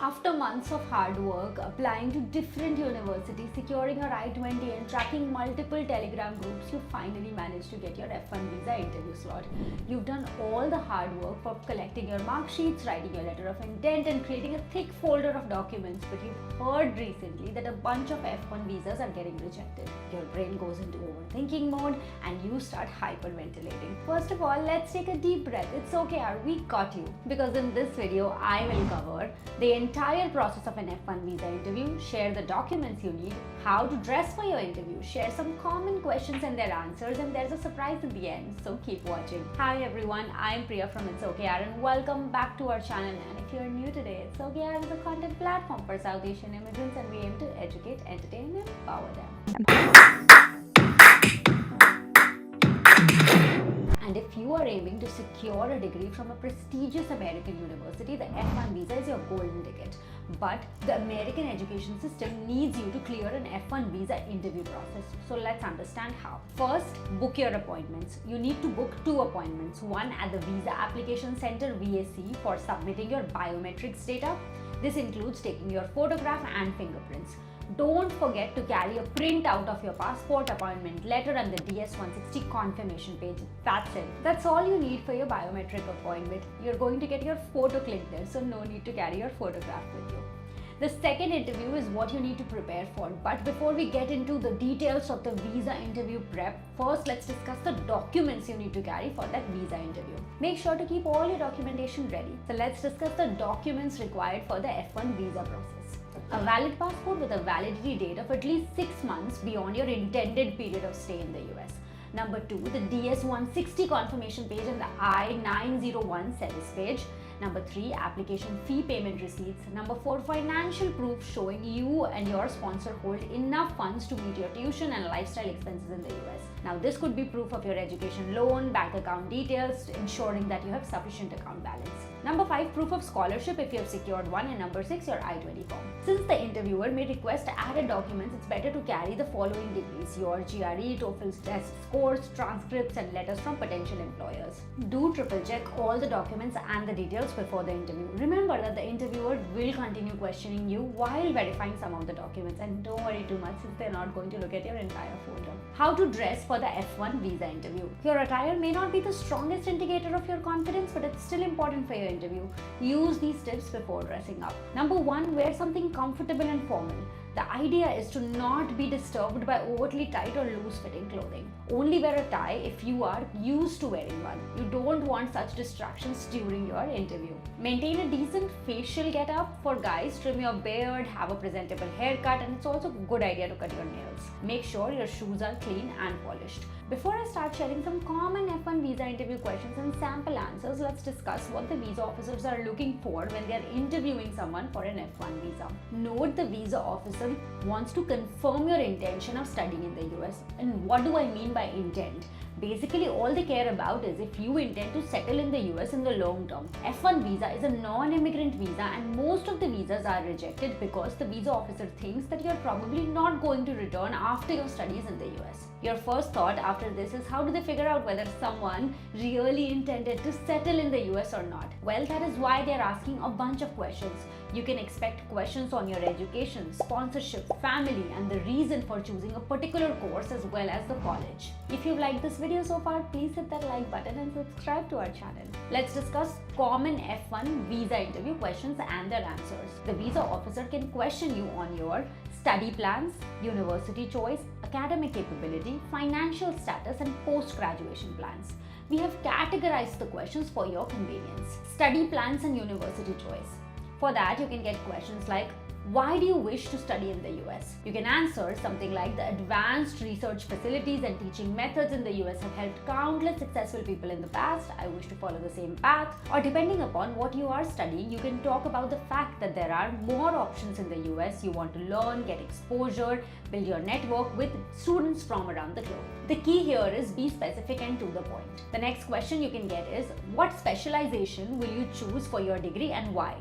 After months of hard work, applying to different universities, securing your I-20 and tracking multiple Telegram groups, you finally managed to get your F1 visa interview slot. You've done all the hard work for collecting your mark sheets, writing your letter of intent and creating a thick folder of documents, but you've heard recently that a bunch of F1 visas are getting rejected. Your brain goes into overthinking mode and you start hyperventilating. First of all, let's take a deep breath. It's okay, yaar, we got you. Because in this video, I will cover the entire process of an F1 visa interview, share the documents you need, how to dress for your interview, share some common questions and their answers, and there's a surprise at the end, so keep watching. Hi everyone, I'm Priya from It's Ok Yaar and welcome back to our channel. And if you're new today, It's Ok Yaar is a content platform for South Asian immigrants and we aim to educate, entertain and empower them. And if you are aiming to secure a degree from a prestigious American university, the F1 visa is your golden ticket. But the American education system needs you to clear an F1 visa interview process. So let's understand how. First, book your appointments. You need to book 2 appointments. One at the Visa Application Center VAC for submitting your biometrics data. This includes taking your photograph and fingerprints. Don't forget to carry a printout of your passport, appointment letter and the DS-160 confirmation page. That's it. That's all you need for your biometric appointment. You're going to get your photo clicked there, so no need to carry your photograph with you. The second interview is what you need to prepare for. But before we get into the details of the visa interview prep, first let's discuss the documents you need to carry for that visa interview. Make sure to keep all your documentation ready. So let's discuss the documents required for the F1 visa process. A valid passport with a validity date of at least 6 months beyond your intended period of stay in the US. Number 2, the DS-160 confirmation page and the I-901 service page. Number 3, application fee payment receipts. Number 4, financial proof showing you and your sponsor hold enough funds to meet your tuition and lifestyle expenses in the US. Now this could be proof of your education loan, bank account details, ensuring that you have sufficient account balance. Number 5, proof of scholarship if you have secured one, and number 6, your I-20 form. Since the interviewer may request added documents, it's better to carry the following degrees: your GRE, TOEFL test scores, transcripts and letters from potential employers. Do triple check all the documents and the details before the interview. Remember that the interviewer will continue questioning you while verifying some of the documents, and don't worry too much since they're not going to look at your entire folder. How to dress for the F1 visa interview. Your attire may not be the strongest indicator of your confidence, but it's still important for your interview. Use these tips before dressing up. Number 1, wear something comfortable and formal. The idea is to not be disturbed by overtly tight or loose-fitting clothing. Only wear a tie if you are used to wearing one. You don't want such distractions during your interview. Maintain a decent facial get-up. For guys, trim your beard, have a presentable haircut, and it's also a good idea to cut your nails. Make sure your shoes are clean and polished. Before I start sharing some common F1 visa interview questions and sample answers, let's discuss what the visa officers are looking for when they are interviewing someone for an F1 visa. Note the visa officer wants to confirm your intention of studying in the US. And what do I mean by intent? Basically, all they care about is if you intend to settle in the US in the long term. F1 visa is a non-immigrant visa and most of the visas are rejected because the visa officer thinks that you're probably not going to return after your studies in the US. Your first thought after this is, how do they figure out whether someone really intended to settle in the US or not? Well, that is why they're asking a bunch of questions. You can expect questions on your education, sponsorship, family, and the reason for choosing a particular course as well as the college. If you've liked this video so far, please hit that like button and subscribe to our channel. Let's discuss common F1 visa interview questions and their answers. The visa officer can question you on your study plans, university choice, academic capability, financial status, and post-graduation plans. We have categorized the questions for your convenience. Study plans and university choice. For that, you can get questions like, why do you wish to study in the US? You can answer something like, the advanced research facilities and teaching methods in the US have helped countless successful people in the past. I wish to follow the same path. Or depending upon what you are studying, you can talk about the fact that there are more options in the US. You want to learn, get exposure, build your network with students from around the globe. The key here is be specific and to the point. The next question you can get is, what specialization will you choose for your degree and why?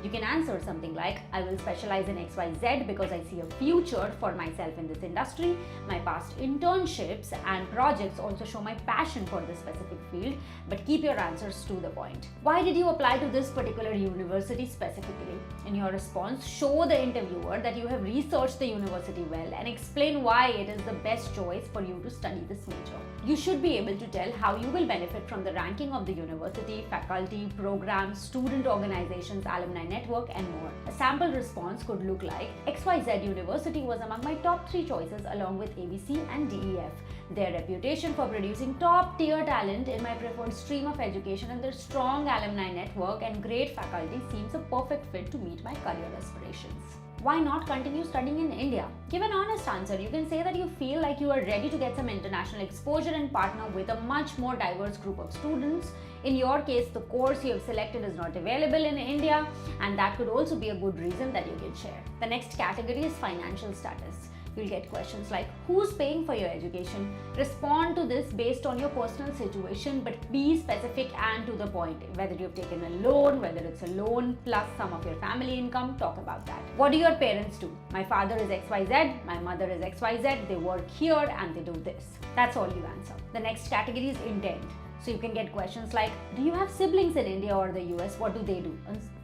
You can answer something like, I will specialize in XYZ because I see a future for myself in this industry. My past internships and projects also show my passion for this specific field, but keep your answers to the point. Why did you apply to this particular university specifically? In your response, show the interviewer that you have researched the university well and explain why it is the best choice for you to study this major. You should be able to tell how you will benefit from the ranking of the university, faculty, programs, student organizations, alumni network, and more. A sample response could look like, XYZ University was among my top 3 choices along with ABC and DEF. Their reputation for producing top-tier talent in my preferred stream of education and their strong alumni network and great faculty seems a perfect fit to meet my career aspirations. Why not continue studying in India? Give an honest answer. You can say that you feel like you are ready to get some international exposure and partner with a much more diverse group of students. In your case, the course you have selected is not available in India, and that could also be a good reason that you can share. The next category is financial status. You'll get questions like, who's paying for your education? Respond to this based on your personal situation, but be specific and to the point. Whether you've taken a loan, whether it's a loan plus some of your family income, talk about that. What do your parents do? My father is XYZ, my mother is XYZ, they work here and they do this. That's all you answer. The next category is intent. So you can get questions like, do you have siblings in India or the US? What do they do?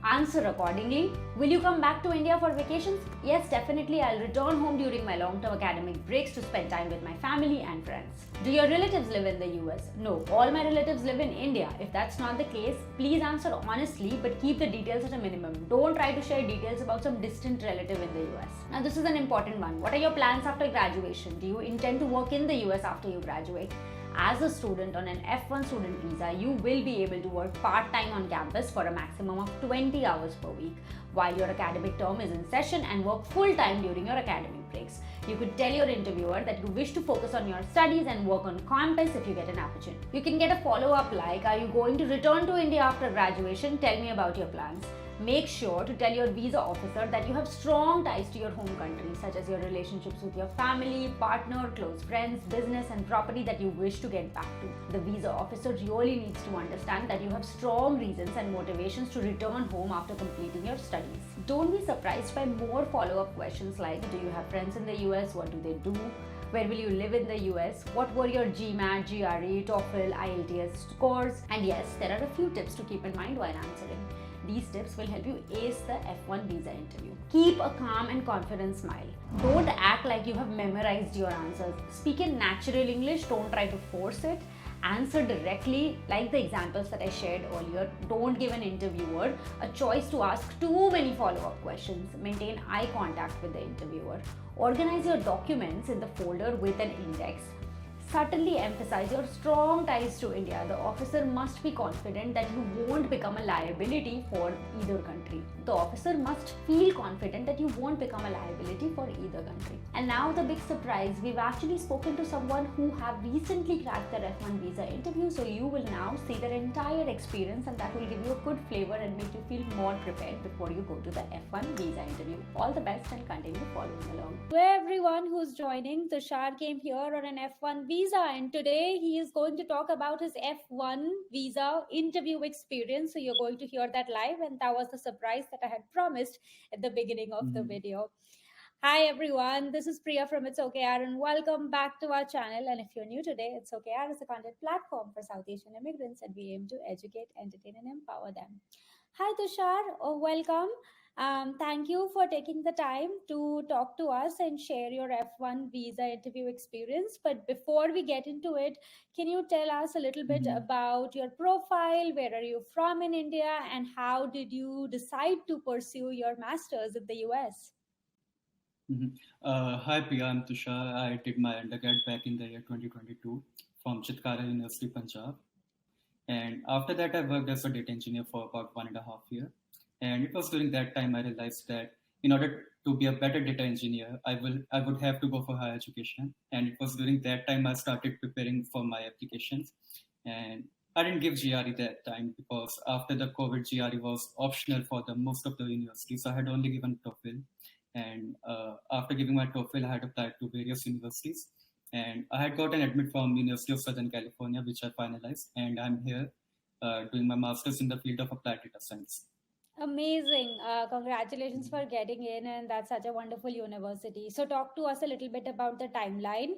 Answer accordingly. Will you come back to India for vacations? Yes, definitely. I'll return home during my long-term academic breaks to spend time with my family and friends. Do your relatives live in the US? No, all my relatives live in India. If that's not the case, please answer honestly, but keep the details at a minimum. Don't try to share details about some distant relative in the US. Now, this is an important one. What are your plans after graduation? Do you intend to work in the US after you graduate? As a student on an F1 student visa, you will be able to work part-time on campus for a maximum of 20 hours per week while your academic term is in session and work full-time during your academic breaks. You could tell your interviewer that you wish to focus on your studies and work on campus if you get an opportunity. You can get a follow-up like, are you going to return to India after graduation? Tell me about your plans. Make sure to tell your visa officer that you have strong ties to your home country, such as your relationships with your family, partner, close friends, business, and property that you wish to get back to. The visa officer really needs to understand that you have strong reasons and motivations to return home after completing your studies. Don't be surprised by more follow-up questions like, do you have friends in the US? What do they do? Where will you live in the US? What were your GMAT, GRE, TOEFL, IELTS scores? And yes, there are a few tips to keep in mind while answering. These tips will help you ace the F1 visa interview. Keep a calm and confident smile. Don't act like you have memorized your answers. Speak in natural English, don't try to force it. Answer directly like the examples that I shared earlier. Don't give an interviewer a choice to ask too many follow-up questions. Maintain eye contact with the interviewer. Organize your documents in the folder with an index. Subtly emphasize your strong ties to India. The officer must be confident that you won't become a liability for either country. The officer must feel confident that you won't become a liability for either country. And now the big surprise, we've actually spoken to someone who have recently cracked their F1 visa interview, so you will now see their entire experience and that will give you a good flavor and make you feel more prepared before you go to the F1 visa interview. All the best and continue following along. To everyone who's joining, Tushar came here on an F1 visa, and today he is going to talk about his F1 visa interview experience. So you're going to hear that live, and that was the surprise that I had promised at the beginning of the video. Hi everyone, this is Priya from It's Ok Yaar, and welcome back to our channel. And if you're new today, It's Ok Yaar is a content platform for South Asian immigrants, and we aim to educate, entertain, and empower them. Hi Tushar, welcome. Thank you for taking the time to talk to us and share your F1 visa interview experience. But before we get into it, can you tell us a little bit about your profile? Where are you from in India? And how did you decide to pursue your master's in the US? Hi Priya, I'm Tushar. I did my undergrad back in the year 2022 from Chitkara University, Punjab. And after that, I worked as a data engineer for about 1.5 years. And it was during that time I realized that in order to be a better data engineer, I would have to go for higher education. And it was during that time I started preparing for my applications. And I didn't give GRE that time because after the COVID, GRE was optional for the most of the universities. So I had only given TOEFL. And after giving my TOEFL, I had applied to various universities. And I had got an admit from University of Southern California, which I finalized. And I'm here doing my master's in the field of applied data science. Amazing. Congratulations for getting in, and that's such a wonderful university. So, talk to us a little bit about the timeline.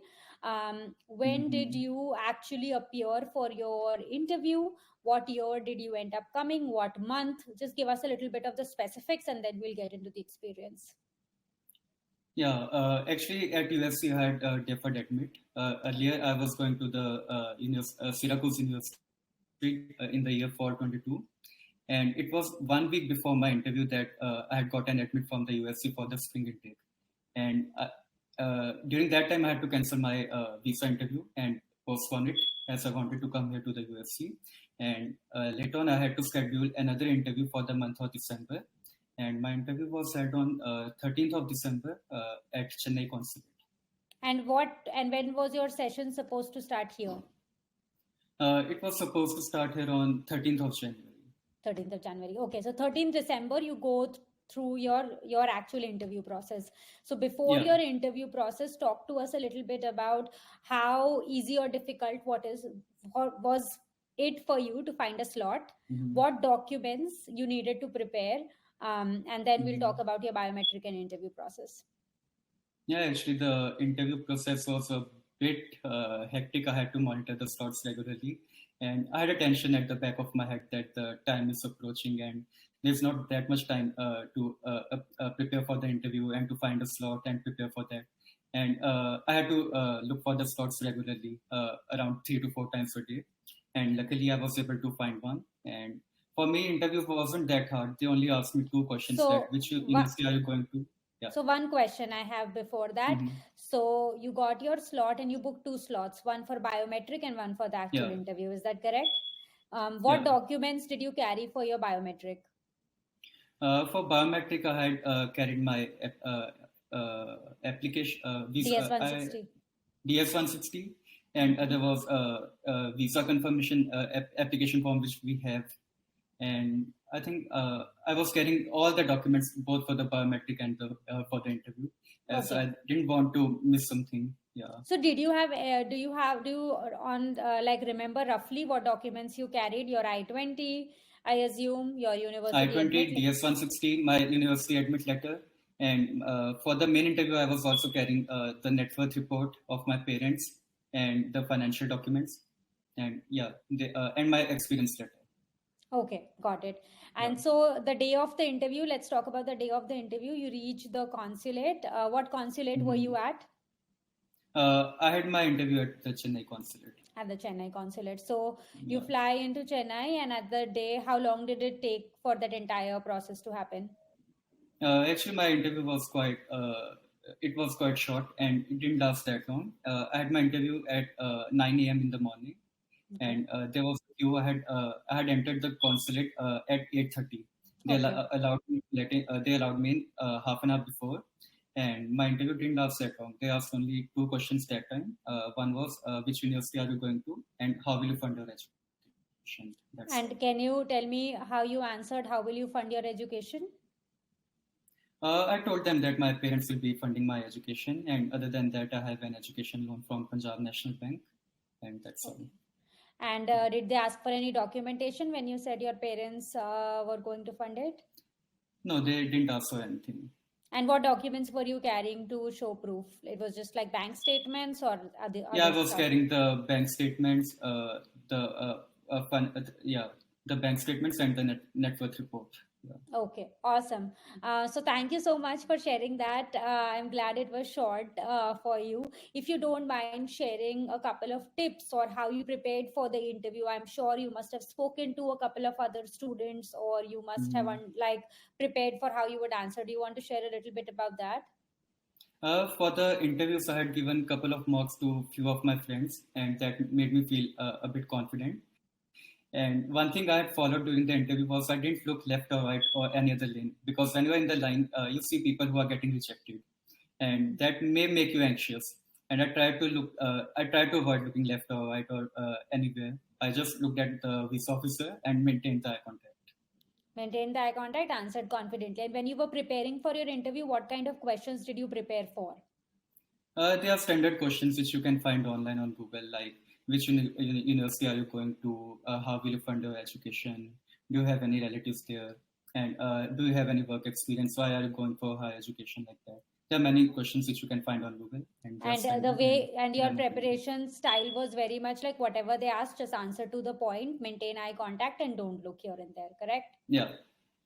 When did Mhm. you actually appear for your interview? What year did you end up coming? What month? Just give us a little bit of the specifics, and then we'll get into the experience. Yeah, actually at USC I had deferred admit. Earlier I was going to the Syracuse University in the year 422, and it was 1 week before my interview that I had gotten admit from the USC for the spring intake. And during that time I had to cancel my visa interview and postpone it as I wanted to come here to the USC. And later on I had to schedule another interview for the month of December, and my interview was held on 13th of December at Chennai Consulate. And when was your session supposed to start here? It was supposed to start here on 13th of January. 13th of January. Okay, so 13th December, you go through your actual interview process. So before Yeah. your interview process, talk to us a little bit about how easy or difficult was it for you to find a slot, Mhm. what documents you needed to prepare, and then we'll talk Mhm. about your biometric and interview process. Yeah, actually, the interview process was a bit hectic. I had to monitor the slots regularly, and I had a tension at the back of my head that the time is approaching and there's not that much time to prepare for the interview and to find a slot and prepare for that. And I had to look for the slots regularly, around 3 to 4 times a day. And luckily, I was able to find one. And for me, interview wasn't that hard. They only asked me two questions: that So, which wha- university are you going to? Yeah. So one question I have before that. Mm-hmm. So you got your slot and you booked two slots, one for biometric and one for the actual Yeah. interview. Is that correct? What Yeah. documents did you carry for your biometric? For biometric, I had carried my application visa, DS-160. DS-160, and there was visa confirmation application form which we have. And I think I was carrying all the documents both for the biometric and for the interview, as Okay. I didn't want to miss something. Yeah. So do you remember roughly what documents you carried? Your I-20, I assume, your university I-20, admit. DS-160, my university admit letter, and for the main interview, I was also carrying the net worth report of my parents and the financial documents, and and my experience letter. Okay, got it. And Yeah. so the day of the interview, let's talk about the day of the interview. You reach the consulate. What consulate were you at? I had my interview at the Chennai consulate. At the Chennai consulate. So you Yeah. fly into Chennai, and at the day, how long did it take for that entire process to happen? Actually, my interview was quite short, and it didn't last that long. I had my interview at 9 a.m. in the morning, and there was a queue. I had entered the consulate at 8:30. They allowed me in half an hour before, and my interview didn't last that long. They asked only two questions that time. One was which university are you going to, and how will you fund your education. That's all. And can you tell me how you answered? How will you fund your education? I told them that my parents will be funding my education, and other than that, I have an education loan from Punjab National Bank, and that's all. And did they ask for any documentation when you said your parents were going to fund it? No, they didn't ask for anything. And what documents were you carrying to show proof? It was just like bank statements or other Yeah, I other was stuff? carrying the bank statements, the bank statements and the net worth report. Yeah. Okay, awesome. So thank you so much for sharing that. I'm glad it was short for you. If you don't mind sharing a couple of tips or how you prepared for the interview, I'm sure you must have spoken to a couple of other students or you must have prepared for how you would answer. Do you want to share a little bit about that? For the interviews, I had given a couple of mocks to few of my friends, and that made me feel a bit confident. And one thing I had followed during the interview was I didn't look left or right or any other lane, because when you're in the line, you see people who are getting rejected, and that may make you anxious. And I tried to avoid looking left or right or anywhere. I just looked at the visa officer and maintained the eye contact. Maintain the eye contact, answered confidently. And when you were preparing for your interview, what kind of questions did you prepare for? There are standard questions which you can find online on Google, like which university are you going to, how will you fund your education, do you have any relatives there, And do you have any work experience? Why are you going for higher education like that? There are many questions which you can find on Google. And just And send the them way and your then- preparation style was very much like whatever they asked, just answer to the point, maintain eye contact, and don't look here and there. Correct? Yeah,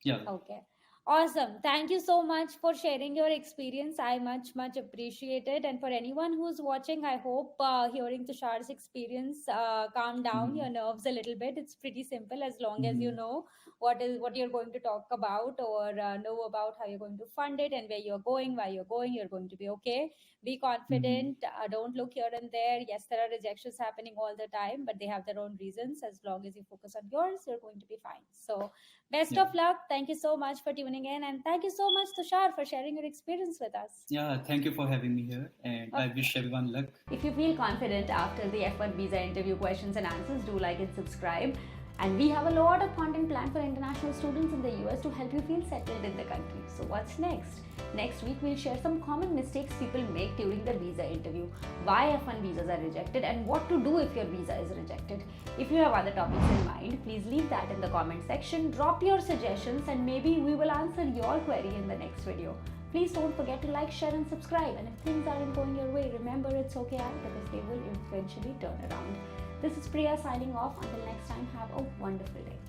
yeah. Okay. Awesome. Thank you so much for sharing your experience. I much appreciate it. And for anyone who's watching, I hope hearing Tushar's experience calm down your nerves a little bit. It's pretty simple as long as you know what you're going to talk about, or know about how you're going to fund it and where you're going, why you're going. You're going to be okay. Be confident. Don't look here and there. Yes, there are rejections happening all the time, but they have their own reasons. As long as you focus on yours, you're going to be fine. So best of luck. Thank you so much for tuning in. And thank you so much, Tushar, for sharing your experience with us. Yeah, thank you for having me here. And I wish everyone luck. If you feel confident after the F1 visa interview questions and answers, do like and subscribe. And we have a lot of content planned for international students in the US to help you feel settled in the country. So what's next? Next week, we'll share some common mistakes people make during the visa interview, why F1 visas are rejected, and what to do if your visa is rejected. If you have other topics in mind, please leave that in the comment section. Drop your suggestions and maybe we will answer your query in the next video. Please don't forget to like, share and subscribe. And if things aren't going your way, remember it's okay because they will eventually turn around. This is Priya signing off. Until next time, have a wonderful day.